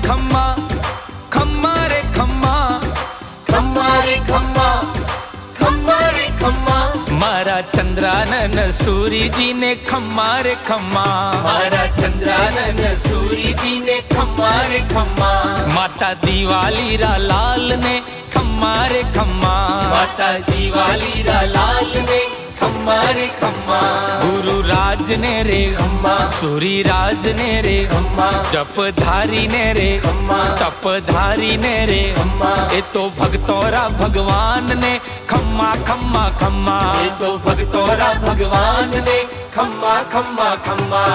खम्मा खम्मा रे खम्मा खम्मा रे खम्मा खम्मा रे खम्मा मारा चंद्रानन सूरी जी ने खम्मा रे खम्मा मारा चंद्रानन सूरी जी ने खम्मा रे खम्मा माता दिवाली रा लाल ने खम्मा रे खम्मा माता दिवाली रा लाल ने खम्मा रे खम्मा गुरु राज ने रे खम्मा सूरी राज ने रे खम्मा जपधारी ने रे खम्मा तपधारी ने रे खम्मा ये तो भगतोरा भगवान ने खम्मा खम्मा खम्मा ये तो भगतोरा भगवान ने खम्मा खम्मा खम्मा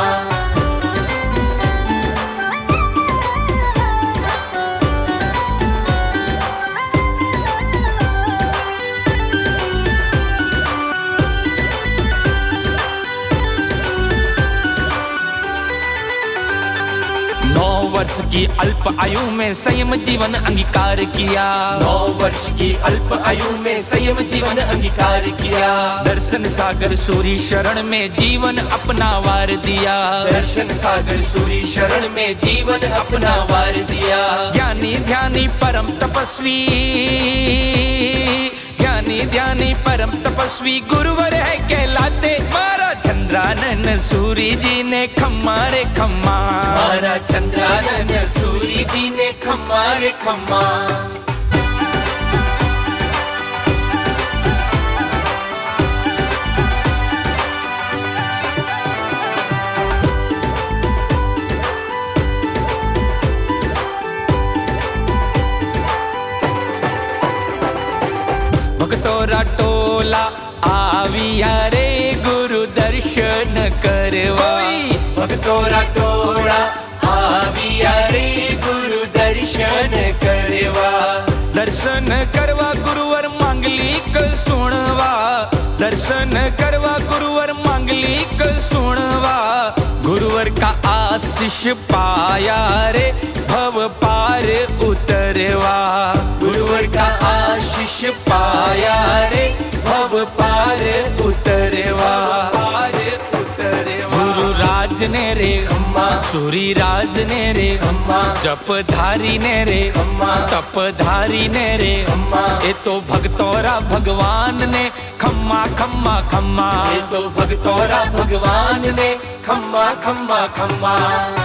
वर्ष की अल्प आयु में संयम जीवन अंगीकार किया 9 वर्ष की अल्प आयु में संयम जीवन अंगीकार किया दर्शन सागर सूरी शरण में जीवन अपना वार दिया दर्शन सागर सूरी शरण में जीवन अपना वार दिया ज्ञानी ध्यानी परम तपस्वी ज्ञानी ध्यानी परम तपस्वी गुरुवर है कहलाते मारा चंद्रानन सूरी जी ने खम्मा रे खम्मा मारा चंद्रानन सूरी जी ने खम्मा रे खम्मा भगतोरा टोला आविया रे गुरु दर्शन करवा भगतोरा टोला आविया रे गुरु दर्शन करवा दर्शन करवा गुरुवर मांगलिक सुनवा दर्शन करवा गुरुवर मांगलिक सुनवा गुरुवर का आशीष पाया रे भव पार उतरवा गुरुवर का आशीष पाया रे भव पार उतरवा पार उतरवा गुरु राज ने रे खम्मा सूरी राज ने रे खम्मा जपधारी ने रे खम्मा तपधारी ने रे खम्मा ये तो भगतोरा भगवान ने खम्मा खम्मा खम्मा ये तो भगतोरा भगवान ने खम्मा खम्मा खम्मा